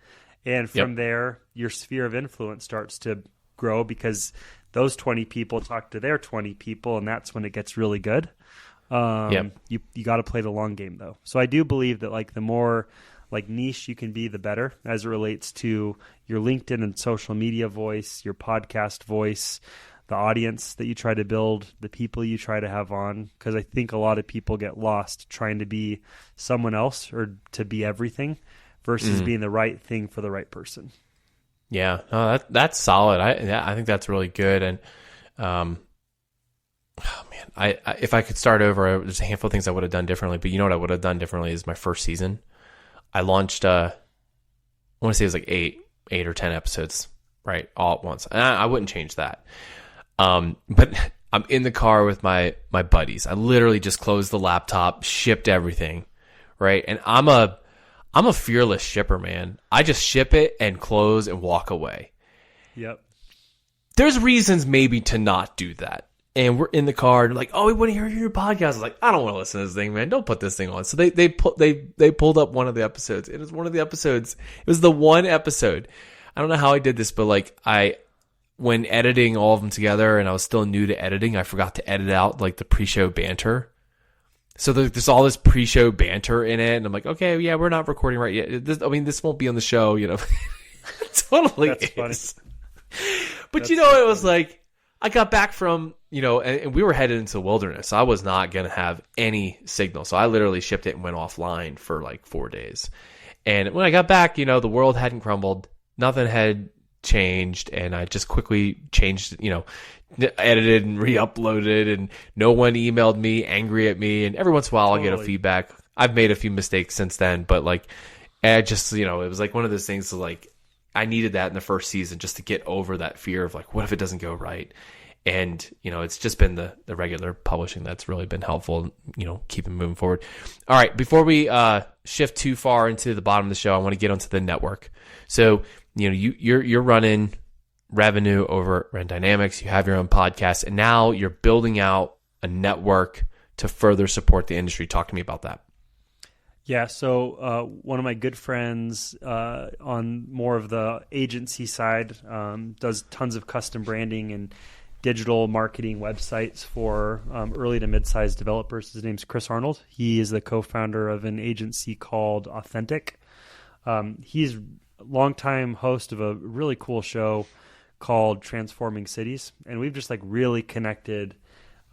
And from there, your sphere of influence starts to grow because those 20 people talk to their 20 people, and that's when it gets really good. You got to play the long game, though. So I do believe that like the more like niche you can be, the better as it relates to your LinkedIn and social media voice, your podcast voice, the audience that you try to build, the people you try to have on. Because I think a lot of people get lost trying to be someone else or to be everything versus being the right thing for the right person. Yeah, no, that's solid. I think that's really good. And if I could start over, there's a handful of things I would have done differently. But you know what I would have done differently is my first season. I launched, I want to say it was like eight or 10 episodes, right, all at once. And I wouldn't change that. But I'm in the car with my buddies. I literally just closed the laptop, shipped everything, right? And I'm a fearless shipper, man. I just ship it and close and walk away. Yep. There's reasons maybe to not do that. And we're in the car and like, oh, we want to hear your podcast. I was like, I don't want to listen to this thing, man. Don't put this thing on. So they pulled up one of the episodes. It was one of the episodes. It was the one episode. I don't know how I did this, but like when editing all of them together and I was still new to editing, I forgot to edit out like the pre-show banter. So there's all this pre-show banter in it. And I'm like, okay, yeah, we're not recording right yet. This won't be on the show, you know. Totally is. Funny. But it was like, I got back from, and we were headed into the wilderness. I was not going to have any signal. So I literally shipped it and went offline for like 4 days. And when I got back, the world hadn't crumbled. Nothing had changed. And I just quickly changed, edited and re-uploaded. And no one emailed me angry at me. And every once in a while I'll get a feedback. I've made a few mistakes since then. But like, I just, it was like one of those things like, I needed that in the first season just to get over that fear of like, what if it doesn't go right? And, it's just been the regular publishing that's really been helpful, keeping moving forward. All right. Before we shift too far into the bottom of the show, I want to get onto the network. So, you're running revenue over Rent Dynamics. You have your own podcast, and now you're building out a network to further support the industry. Talk to me about that. Yeah, so one of my good friends on more of the agency side does tons of custom branding and digital marketing websites for early to mid-sized developers. His name's Chris Arnold. He is the co-founder of an agency called Authentic. He's a longtime host of a really cool show called Transforming Cities, and we've just like really connected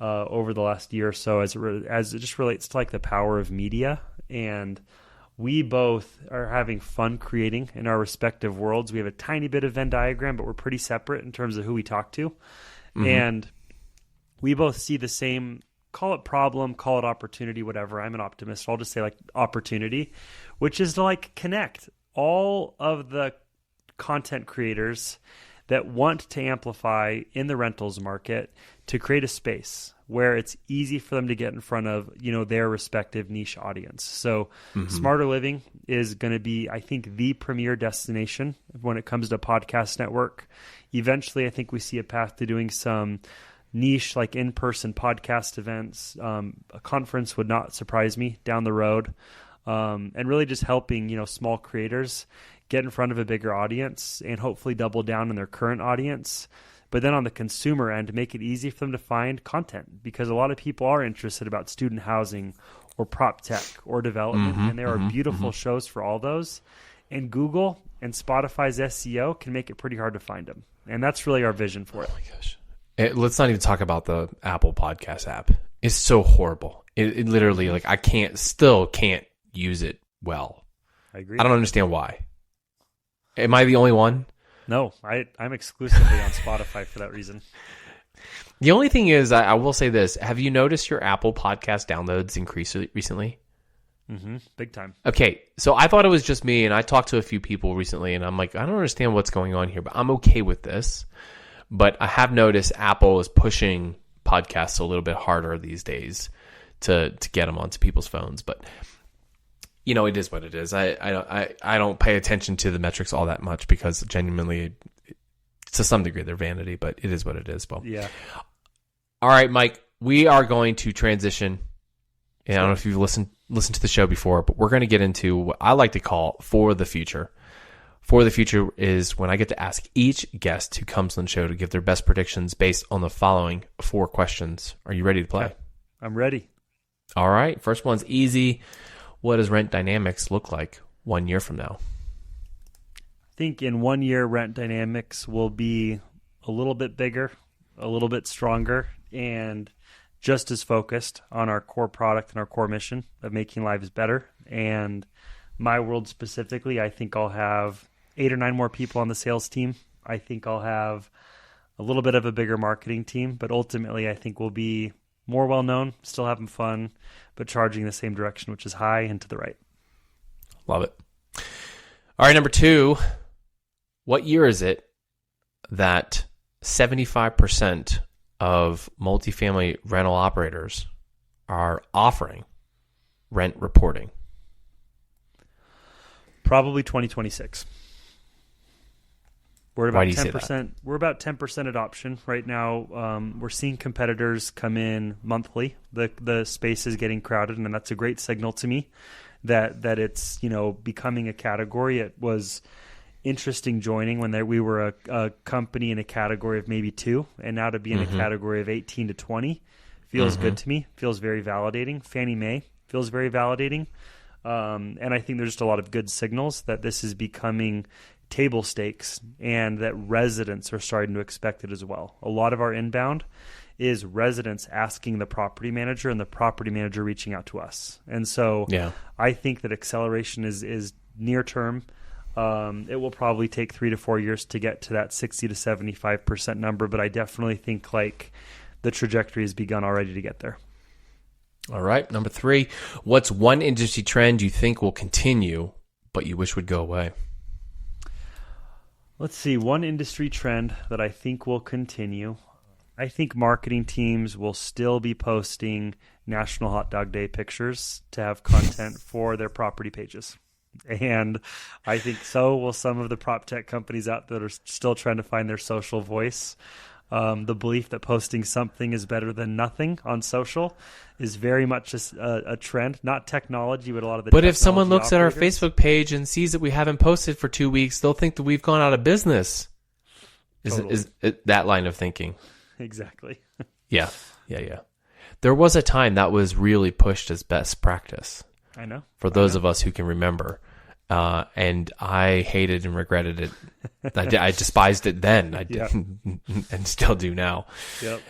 over the last year or so as it just relates to like the power of media. And we both are having fun creating in our respective worlds. We have a tiny bit of Venn diagram, but we're pretty separate in terms of who we talk to. Mm-hmm. And we both see the same, call it problem, call it opportunity, whatever. I'm an optimist. So I'll just say like opportunity, which is to like connect all of the content creators that want to amplify in the rentals market to create a space where it's easy for them to get in front of, their respective niche audience. So Smarter Living is going to be, I think, the premier destination when it comes to podcast network. Eventually, I think we see a path to doing some niche, like in-person podcast events. A conference would not surprise me down the road. And really just helping, small creators get in front of a bigger audience and hopefully double down on their current audience. But then on the consumer end, make it easy for them to find content, because a lot of people are interested about student housing or Proptech or development, and there are beautiful shows for all those. And Google and Spotify's SEO can make it pretty hard to find them. And that's really our vision for it. Oh my gosh. Let's not even talk about the Apple Podcast app. It's so horrible. It literally, like, still can't use it well. I agree. I don't understand why. Am I the only one? No, I'm exclusively on Spotify for that reason. The only thing is, I will say this. Have you noticed your Apple Podcast downloads increase recently? Mm-hmm. Big time. Okay, so I thought it was just me, and I talked to a few people recently, and I'm like, I don't understand what's going on here, but I'm okay with this. But I have noticed Apple is pushing podcasts a little bit harder these days to get them onto people's phones. But it is what it is. I don't pay attention to the metrics all that much, because genuinely, to some degree, they're vanity, but it is what it is. Well, yeah. All right, Mike, we are going to transition. And I don't know if you've listened to the show before, but we're going to get into what I like to call For the Future. For the Future is when I get to ask each guest who comes on the show to give their best predictions based on the following 4 questions. Are you ready to play? Okay. I'm ready. All right. First one's easy. What does Rent Dynamics look like 1 year from now? I think in 1 year, Rent Dynamics will be a little bit bigger, a little bit stronger, and just as focused on our core product and our core mission of making lives better. And my world specifically, I think I'll have 8 or 9 more people on the sales team. I think I'll have a little bit of a bigger marketing team, but ultimately I think we'll be more well-known, still having fun, but charging the same direction, which is high and to the right. Love it. All right, number 2. What year is it that 75% of multifamily rental operators are offering rent reporting? Probably 2026. We're about Why do you say 10%. that? We're about 10% adoption right now. We're seeing competitors come in monthly. The space is getting crowded, and that's a great signal to me that it's becoming a category. It was interesting joining when we were a company in a category of maybe 2, and now to be in a category of 18 to 20 feels good to me. Feels very validating. Fannie Mae feels very validating, and I think there's just a lot of good signals that this is becoming table stakes and that residents are starting to expect it as well. A lot of our inbound is residents asking the property manager and the property manager reaching out to us. And so I think that acceleration is near term. It will probably take 3 to 4 years to get to that 60 to 75% number, but I definitely think like the trajectory has begun already to get there. All right. Number 3, what's one industry trend you think will continue, but you wish would go away? Let's see. One industry trend that I think will continue. I think marketing teams will still be posting National Hot Dog Day pictures to have content for their property pages. And I think so will some of the Proptech companies out there that are still trying to find their social voice. The belief that posting something is better than nothing on social is very much a trend, not technology, but a lot of the But if someone looks operators. at our Facebook page and sees that we haven't posted for 2 weeks, they'll think that we've gone out of business. Totally. Is it that line of thinking? Exactly. Yeah. There was a time that was really pushed as best practice. I know. For those of us who can remember. And I hated and regretted it. I despised it then. I did, and still do now. Yep.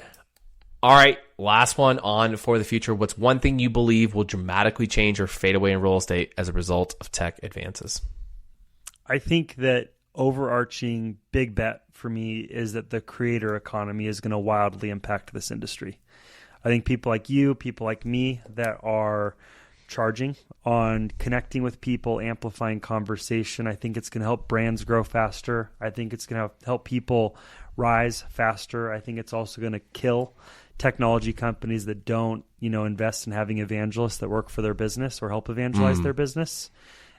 All right, last one on For the Future. What's one thing you believe will dramatically change or fade away in real estate as a result of tech advances? I think that overarching big bet for me is that the creator economy is going to wildly impact this industry. I think people like you, people like me that are charging on connecting with people, amplifying conversation. I think it's going to help brands grow faster. I think it's going to help people rise faster. I think it's also going to kill technology companies that don't, invest in having evangelists that work for their business or help evangelize their business.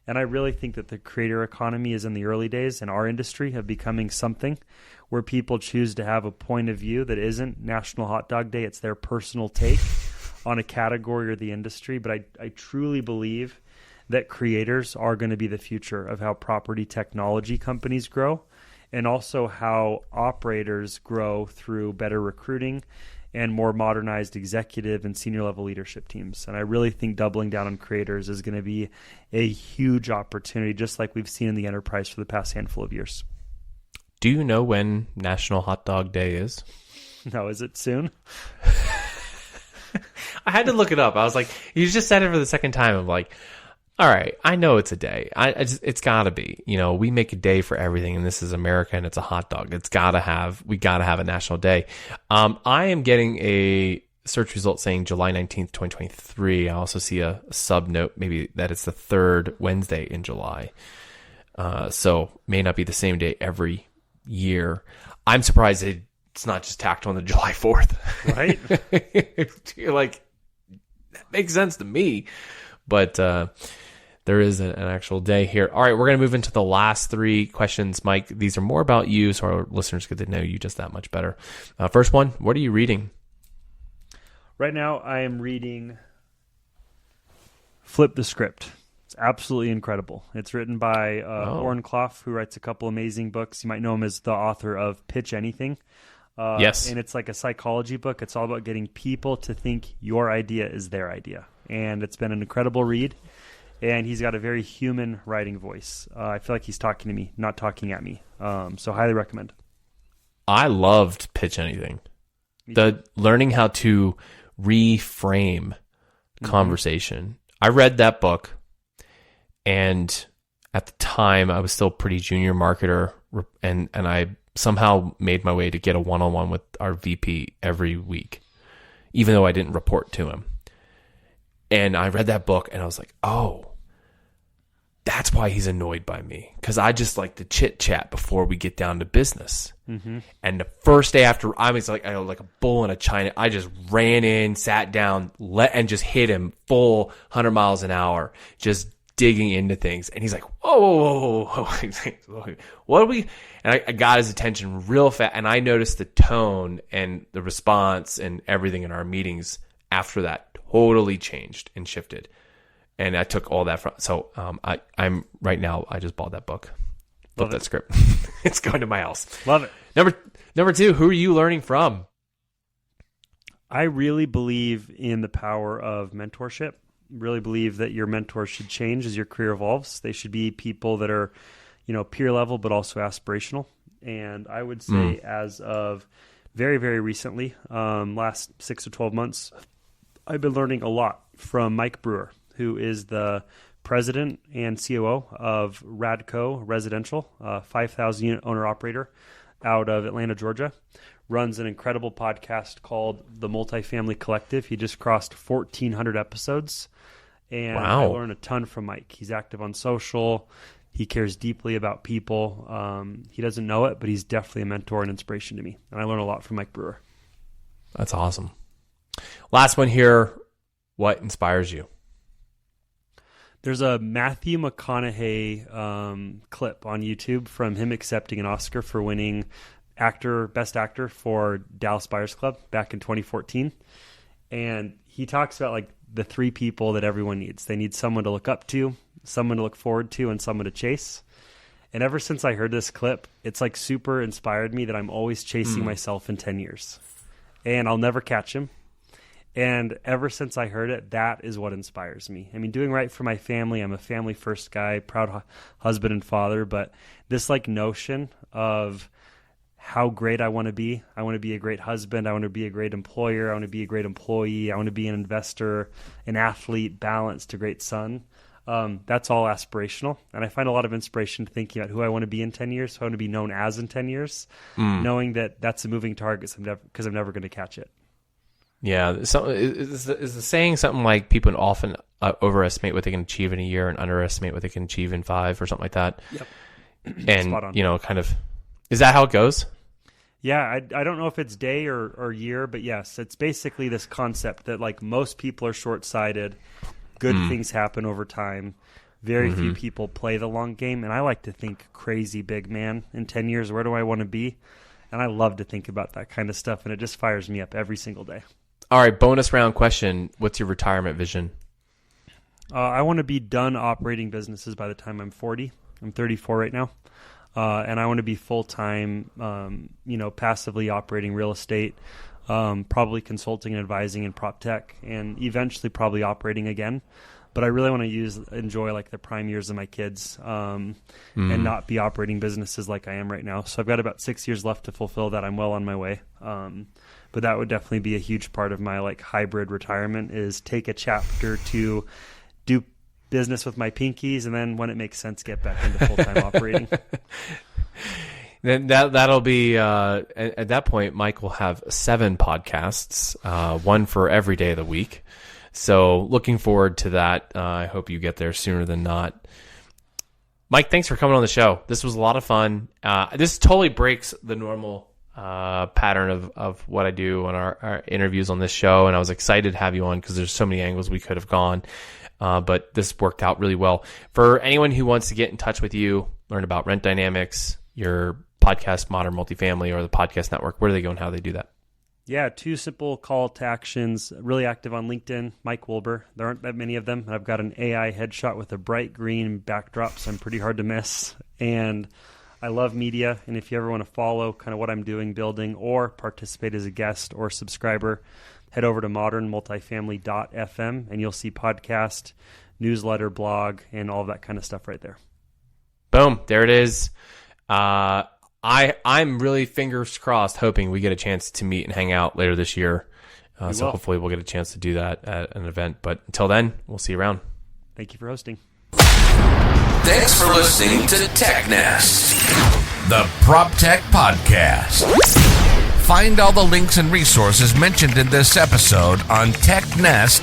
And I really think that the creator economy is in the early days in our industry of becoming something where people choose to have a point of view that isn't National Hot Dog Day. It's their personal take on a category or the industry. But I truly believe that creators are going to be the future of how property technology companies grow, and also how operators grow through better recruiting and more modernized executive and senior level leadership teams. And I really think doubling down on creators is going to be a huge opportunity, just like we've seen in the enterprise for the past handful of years. Do you know when National Hot Dog Day is? No, is it soon? I had to look it up. I was like, you just said it for the second time. I'm like, all right, I know it's a day. It's got to be. We make a day for everything, and this is America, and it's a hot dog. We got to have a national day. I am getting a search result saying July 19th, 2023. I also see a sub note, maybe that it's the third Wednesday in July. So may not be the same day every year. I'm surprised it's not just tacked on the July 4th. Right? You're like, that makes sense to me. But there is an actual day here. All right, we're going to move into the last 3 questions, Mike. These are more about you, so our listeners get to know you just that much better. First one, what are you reading? Right now, I am reading Flip the Script. It's absolutely incredible. It's written by Oren Clough, who writes a couple amazing books. You might know him as the author of Pitch Anything. Yes. And it's like a psychology book. It's all about getting people to think your idea is their idea. And it's been an incredible read. And he's got a very human writing voice. I feel like he's talking to me, not talking at me. So highly recommend. I loved Pitch Anything. Learning how to reframe conversation. I read that book, and at the time I was still a pretty junior marketer, and I somehow made my way to get a one-on-one with our VP every week, even though I didn't report to him. And I read that book, and I was like, oh, that's why he's annoyed by me, because I just like to chit-chat before we get down to business. And the first day after, I was like a bull in a china. I just ran in, sat down, and just hit him full 100 miles an hour. Just digging into things. And he's like, whoa. He's like, what are we? And I got his attention real fast. And I noticed the tone and the response and everything in our meetings after that totally changed and shifted. And I took all that from. So I'm right now, I just bought that book. Love that script. It's going to my house. Love it. Number 2, who are you learning from? I really believe in the power of mentorship. Really believe that your mentor should change as your career evolves. They should be people that are, peer level, but also aspirational. And I would say as of very, very recently, last 6 to 12 months, I've been learning a lot from Mike Brewer, who is the president and COO of Radco Residential, 5,000 unit owner operator out of Atlanta, Georgia. Runs an incredible podcast called The Multifamily Collective. He just crossed 1,400 episodes. And I learned a ton from Mike. He's active on social. He cares deeply about people. He doesn't know it, but he's definitely a mentor and inspiration to me. And I learn a lot from Mike Brewer. That's awesome. Last one here. What inspires you? There's a Matthew McConaughey clip on YouTube from him accepting an Oscar for winning Best Actor for Dallas Buyers Club back in 2014. And he talks about like the 3 people that everyone needs. They need someone to look up to, someone to look forward to, and someone to chase. And ever since I heard this clip, it's like super inspired me that I'm always chasing myself in 10 years. And I'll never catch him. And ever since I heard it, that is what inspires me. I mean, doing right for my family. I'm a family first guy, proud husband and father. But this like notion of how great I want to be. I want to be a great husband. I want to be a great employer. I want to be a great employee. I want to be an investor, an athlete, balanced, a great son. That's all aspirational. And I find a lot of inspiration thinking about who I want to be in 10 years, who I want to be known as in 10 years, knowing that that's a moving target because I'm never going to catch it. Yeah. So is the saying something like people often overestimate what they can achieve in a year and underestimate what they can achieve in 5 or something like that? Yep. And, kind of, is that how it goes? Yeah. I don't know if it's day or year, but yes, it's basically this concept that like most people are short-sighted. Good things happen over time. Very few people play the long game. And I like to think crazy big, man. In 10 years, where do I want to be? And I love to think about that kind of stuff. And it just fires me up every single day. All right, bonus round question. What's your retirement vision? I want to be done operating businesses by the time I'm 40. I'm 34 right now. And I want to be full-time, passively operating real estate, probably consulting and advising in Proptech, and eventually probably operating again. But I really want to enjoy like the prime years of my kids and not be operating businesses like I am right now. So I've got about 6 years left to fulfill that. I'm well on my way. But that would definitely be a huge part of my like hybrid retirement is take a chapter to do business with my pinkies, and then when it makes sense, get back into full-time operating. Then that'll be at that point, Mike will have 7 podcasts, one for every day of the week. So looking forward to that. I hope you get there sooner than not. Mike, thanks for coming on the show. This was a lot of fun. This totally breaks the normal pattern of what I do on our interviews on this show, and I was excited to have you on because there's so many angles we could have gone. But this worked out really well. For anyone who wants to get in touch with you, learn about Rent Dynamics, your podcast, Modern Multifamily, or the podcast network, where do they go and how do they do that? Yeah, 2 simple call to actions. Really active on LinkedIn, Mike Wolber. There aren't that many of them. I've got an AI headshot with a bright green backdrop, so I'm pretty hard to miss. And I love media, and if you ever want to follow kind of what I'm doing, building, or participate as a guest or subscriber, head over to modernmultifamily.fm, and you'll see podcast, newsletter, blog, and all of that kind of stuff right there. Boom, there it is. I'm really fingers crossed hoping we get a chance to meet and hang out later this year. So hopefully we'll get a chance to do that at an event. But until then, we'll see you around. Thank you for hosting. Thanks for listening to TechNest, the Proptech podcast. Find all the links and resources mentioned in this episode on technest.io.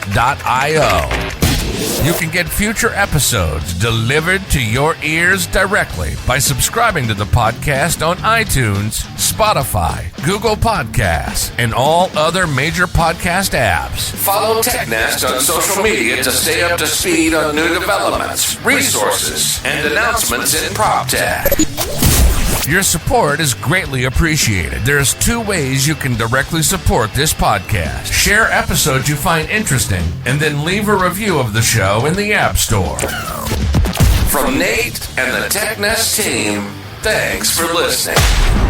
You can get future episodes delivered to your ears directly by subscribing to the podcast on iTunes, Spotify, Google Podcasts, and all other major podcast apps. Follow TechNest on social media to stay up to speed on new developments, resources, and announcements in Proptech. Your support is greatly appreciated. There's 2 ways you can directly support this podcast. Share episodes you find interesting, and then leave a review of the show in the App Store. From Nate and the TechNest team, thanks for listening.